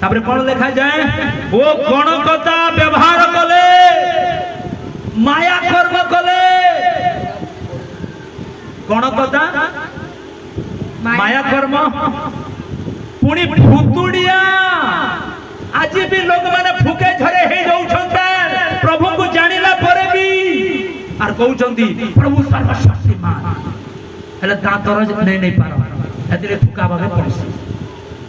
तापर कौन लिखा जाए वो गणकता व्यवहार कले माया कर्म कले गणकता माया कर्म पुणी भूतुड़िया आज भी लोग माने फुके झरे हे जाउछन्ते प्रभु को जानिला परे भी आर कहउछन्ती प्रभु सर्वशक्तिमान हेले दांतर नहीं नहीं पारो एतिरे फुका भागे पड़सी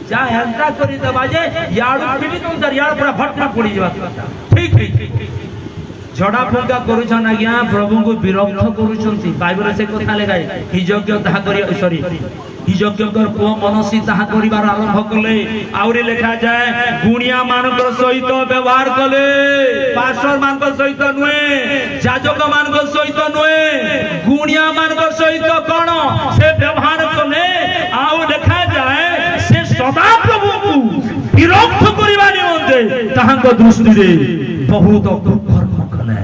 जा हंता करी दबा जे याडू फिबी तो दरियाड़ पूरा भटना पड़ी जवा ठीक ठीक झड़ा फुका करूछन आज्ञा प्रभु को विरक्त करूछन्ती बाइबल से कथा लेगाय हिजज्ञ ताहा करी सॉरी हिजज्ञकर पुओ मनसी ताहा करिवार आरंभ कले आउरी लिखा जाए गुणिया मानक सहित व्यवहार कले पास्टर मानक सहित नुए जाजक मानक सहित नुए गुणिया मानक सहित कोन से व्यवहार कले आउ लिखा जाए से सदा प्रभु को विरक्त करिवा निमंते ताहांक दृष्टि रे बहुत कर्म कले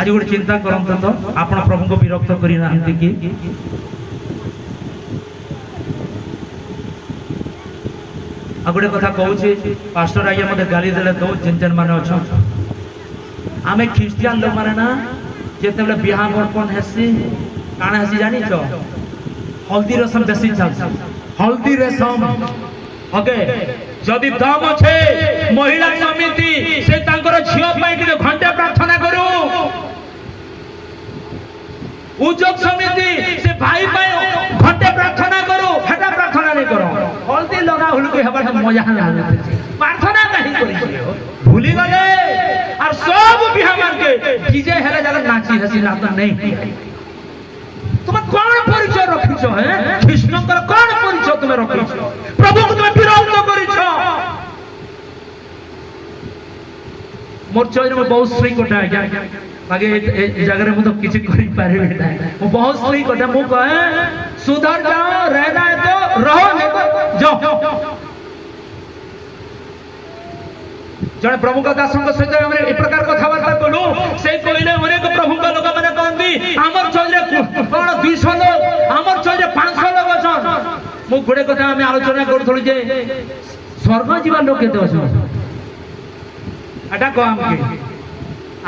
आज गोटे चिंता करते तो आपण प्रभु को विरक्त करी नाहंती कि आ गोटे कथा कहूची पास्टर आज्ञा मते गाली देले तो जिन जिन माने अछो आमे ख्रिस्टियन लोग माने ना जेते बेले बियाह बरपन हेसी काना हेसी जानी छ हल्दी रसम बेसी चलछ हल्दी रसम ओके जदि दम छे महिला समिति से तांकर झियो पाई के घंटे प्रार्थना करू उजोग समिति से भाई पाई घंटे प्रार्थना करू हेटा प्रार्थना नहीं करो हल्दी लगा हुल के हबा मजा ना प्रार्थना नहीं करी भूली गले और सब बिहा मार के डीजे हेले जगह नाची हसी ना तो नहीं तुम कौन परिचय रखिछो है कृष्णकर कौन परिचय तुम रखिछो प्रभु को तुम विरोध करिछो मोर चोर में बहुत श्री कोटा है आगे ए जगह में तो किसी करि पारे बेटा वो बहुत श्री कोटा मु कहे सुधर जाओ रहना है तो रहो नहीं तो जाओ जने प्रभु का दास संग सहित हमरे ए प्रकार कथावार्ता कलु से कहले अनेक प्रभु का लोग माने कहंदी हमर चोरे कोन 200 लोग हमर चोरे 500 लोग अछन मु गुडे कथा हम आलोचना करथलु जे स्वर्ग जीवा लोग केते अछन एटा काम के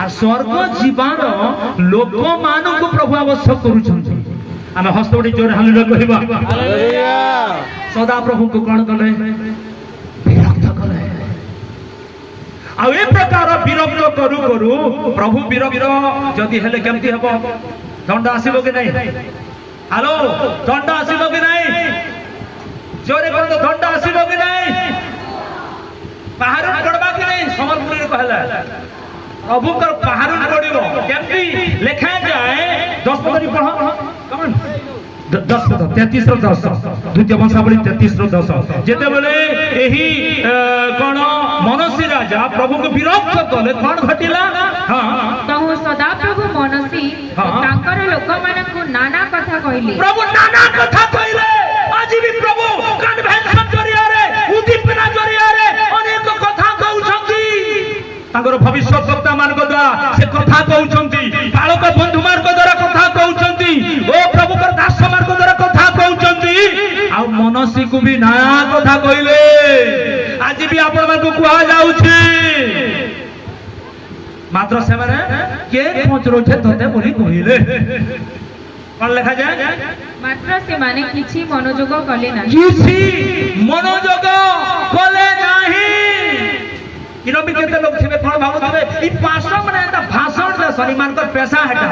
आ स्वर्ग जीवान लोक मानु को प्रभु आवश्यक करूछन हम हस्तोडी जोर हालेलुया कहबा हालेलुया सदा प्रभु को कोन कले विरक्त कले आ ए प्रकार विरक्त करू करू प्रभु विरक्त जदी हेले केमती हबो दंड आसीबो कि नहीं हेलो दंड आसीबो कि नहीं जोरे कर तो दंड आसीबो कि नहीं पहाड़ पड़बा कि नहीं समरपुरी रे कहला प्रभु कर पहाड़ पड़िबो केमती लिखा जाए 10 पदरी पढ़ो कमन 10 पद 33 रो 10 द्वितीय वंशावली 33 रो 10 जेते बेले एही कोन मनसी राजा प्रभु को विरक्त कले कोन घटिला हां तहु सदा प्रभु मनसी तांकर लोक मानकु नाना कथा कहिली प्रभु नाना कथा कहिले आज भी प्रभु कन्वेंशन जरिया रे उद्दीपना जरिया रे अनेक कथा कहउछंती तांकर भविष्य वक्ता मानक द्वारा से कथा कहउछंती बालक बंधु मानक द्वारा कथा कहउछंती ओ प्रभु कर दास मानक द्वारा कथा कहउछंती आ मनसी को भी नया कथा कहिले आज भी आपण मानक कुआ जाउछि मात्र से माने के पहुंचरोछे तते बोली कहिले कौन लिखा जाए मात्र से माने किछि मनोजोग कले नाही किछि मनोजोग कले नाही इनो भी केते लोग थिबे कोन भाबुथिबे ई पासो माने एटा भाषण दे सनी मानकर पैसा हटा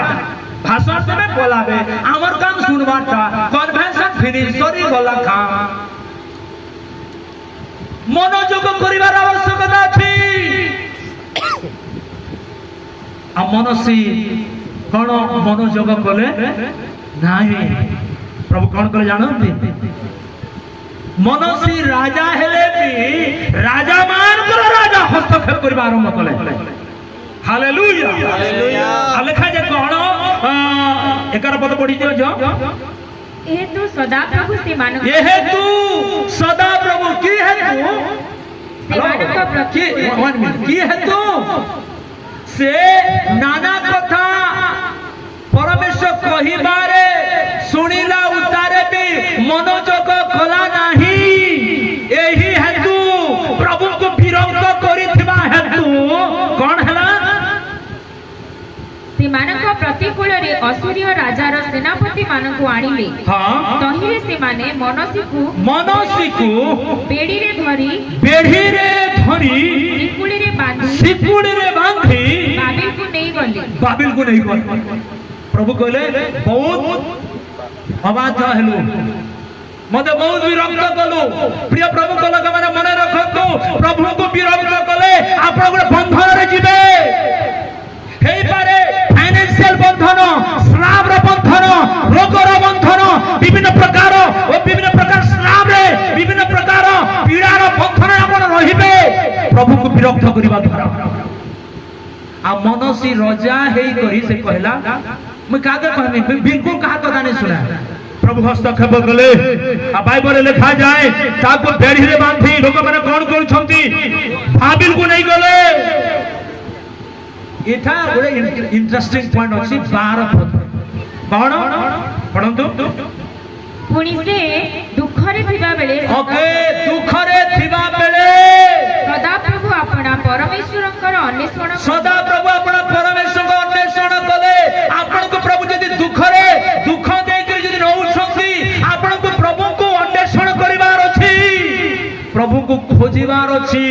भाषण देबे बोलाबे हमर काम सुनबाटा कन्वेंशन फिनिश सरी गला खा मनोजोग करिवार आवश्यकता अछि आ मनसी कोन मनोजोग कले नाही प्रभु कौन करे जानते मनसी राजा हेले भी राजा मान कर राजा हस्तक्षेप करबा आरंभ कले हालेलुया हालेलुया लिखा जे कोन 11 पद पढी दियो जो हेतु सदा प्रभु से मानक ये हेतु सदा प्रभु की हेतु से मानक प्रति की हेतु से नाना कथा परमेश्वर कहिबारे सुनिला उतारे भी मनोजोग कला नाही एही हेतु प्रभु को विरोध करिथिबा हेतु कोन हला ସେମାନଙ୍କ ପ୍ରତିକୂଳରେ ଅସୁରୀୟ ରାଜାର ସେନାପତି ମାନଙ୍କୁ ଆଣିଲେ हां ତହିଁରେ ସେମାନେ मनसीକୁ ବେଡିରେ ଧରି बेढीरे धरी ଶିକୁଳିରେ ବାନ୍ଧି बाबिल को नहीं ବାବିଲକୁ गले प्रभु कहले बहुत अबाध्य हेलु मते बहुत विरक्त कलु प्रिय प्रभु को लोक माने मन रखतु प्रभु को विरक्त कले आपण गोटे बंधन रे जिवे हेई पारे फाइनेंशियल बंधन श्राप रे बंधन रोग रे बंधन विभिन्न प्रकार श्राप रे विभिन्न प्रकार पीड़ा रे बंधन आपण रहिबे प्रभु को विरक्त करिबा द्वारा आ मनसी रजा हेई करी से कहला मैं कागे कहनी बिल्कुल कहा कथा नहीं सुना प्रभु हस्तक्षेप कले आ बाइबल लिखा जाए ताको बेड़ी रे बांधी लोक माने कोन करूछंती बाबिल को नहीं गले एठा गोटे इंटरेस्टिंग पॉइंट अछि 12 पद पढंतु पुणी से दुखरे थिबा बेले ओके दुखरे थिबा बेले सदा प्रभु अपना परमेश्वरकर अन्वेषण सदा प्रभु अपना परमेश्वर को अन्वेषण कले आपण को प्रभु यदि दुख दे कर यदि रहउछंती आपण को प्रभु को अन्वेषण करिवार अछि प्रभु को खोजिवार अछि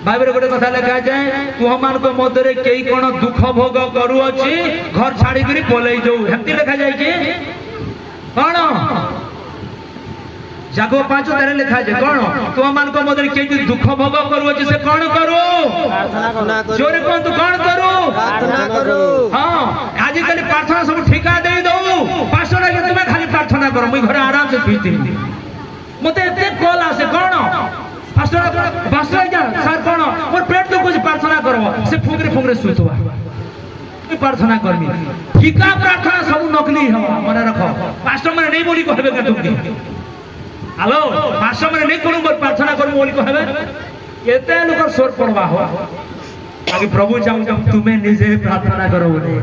बाइबल गोटे कथा लिखा जाए तुह मान को मधुरे केई कोन दुख भोग करू अछि घर छाड़ी करी पलई जाऊ हेती लिखा जाय कि कोन जागो 5 तेरे लिखा जाए कोन तुह मान को मधुरे केई दुख भोग करू अछि से कोन करू प्रार्थना करू जोरे कोन तू कोन करू प्रार्थना करू हां आज कल प्रार्थना सब ठिका दे दो पास्टर के तुमे खाली प्रार्थना करो मुई घरे आराम से सुईती मते एते कॉल आसे कोन पास्टर जा सर कोन मोर पेट दुख अछि प्रार्थना करबो से फुंगरे सुतवा मैं प्रार्थना करमी ठिका प्रार्थना सब नकली हो मन रखो पास्टर माने नहीं बोली कहबे का तुमके हेलो पास्टर माने नहीं करू मोर प्रार्थना करबो बोली कहबे एते लोक स्वर पड़वा हो आगे प्रभु जाऊ तुम्हें निजे प्रार्थना करो बोले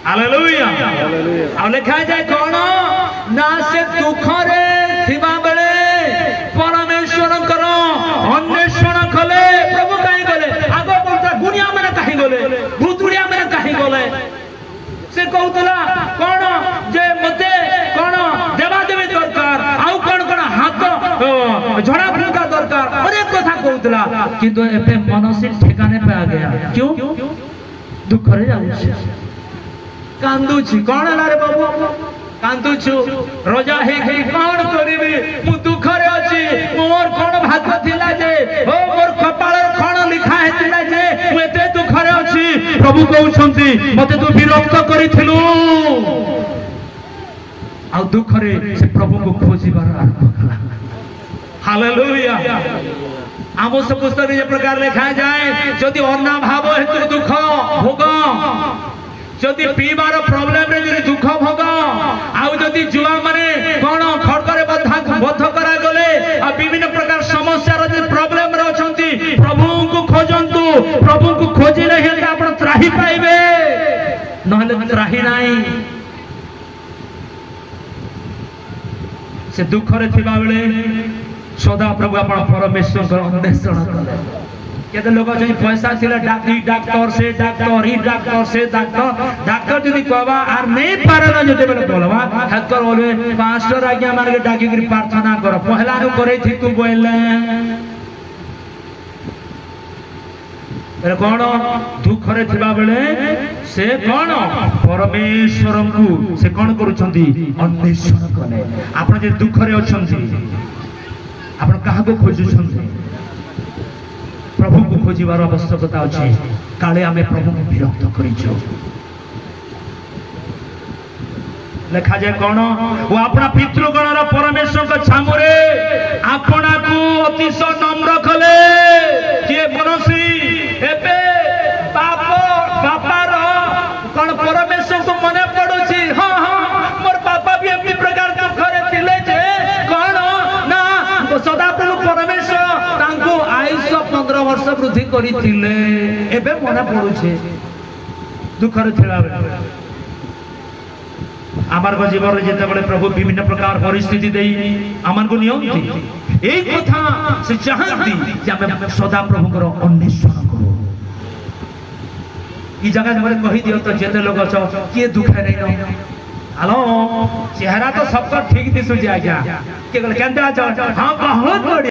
हालेलुया आ लिखा जाए कोन ना से दुख रे थिबा बेले परमेश्वर करो अन्वेषण कले प्रभु काहे गले आगो बोलता दुनिया में काहे गले भूतुड़िया में काहे गले से कहतला कोन जे मते कोन देवा देवी दरकार आउ कोन कोन हाथ झड़ा फुका दरकार अनेक कथा कहतला किंतु एपे मनसिक ठिकाने पे आ गया क्यों दुख रे जाउछ कांदू छी कोन हला रे बाबू कांदू छु रोजा हे कोन करिबी मु दुख रे अछि मोर कोन भाग्य थिला जे ओ मोर कपाळ कोन लिखा हेतिला जे मु एते दुख रे अछि प्रभु कहउछंती मते तू विरक्त करिथिलु आ दुख रे से प्रभु को खोजिबार आरंभ कला हालेलुया आमोस पुस्तक ये प्रकार लिखा जाए यदि अन्ना भाव हेतु दुख भोग जदि पीबार प्रॉब्लम रे जदि दुख भोग आउ जदि जुआ माने कोन खड़करे बद्ध करा गले आ विभिन्न प्रकार समस्या रे जदि प्रॉब्लम रे अछंती प्रभु को खोजंतु प्रभु को खोजिले हे आपण त्राही पाइबे नहले त्राही नाही से दुख रे थिबा बेले सदा प्रभु आपण परमेश्वर को अन्वेषण करे केते लोग जई पैसा थिला डॉक्टर से डॉक्टर जदी कहबा आर नहीं पारला जते बेले बोलबा हकर बोलबे पास्टर आज्ञा मार के डाकी करी प्रार्थना करो पहला नु करे थी तू बोलले रे कोन दुख रे थिबा बेले से कोन परमेश्वर को से कोन करूछंती अन्वेषण कले आपण जे दुख रे अछंती आपण काहा को खोजुछंती प्रभु को खोजिबार आवश्यकता अछि काले आमे प्रभु को विरक्त करिछो लिखा जाए कोन वो अपना पितृगण रो परमेश्वर को छामुरे अपना को अतिश नम्र कले के मनसी एबे बापा रो कोन परमेश्वर को मने पडुछि हां मोर बापा भी एपि प्रकार दुख रे थिले जे कोन ना सदा प्रभु परमेश्वर तांको आयुष 15 वर्ष वृद्धि करिथिले एबे मने पडुछि दुखरे थिला आमार को जीवन रे जेते बळे प्रभु विभिन्न प्रकार परिस्थिति देई आमान को नियंती एई कथा से चाहती जे हम सदा प्रभु को अन्वेषण करू ई जगह हमरे कहि दियो तो जेते लोग छ के दुखे नै न हेलो चेहरा तो सबका ठीक दिसु जे आज्ञा के केंता छ हां बहुत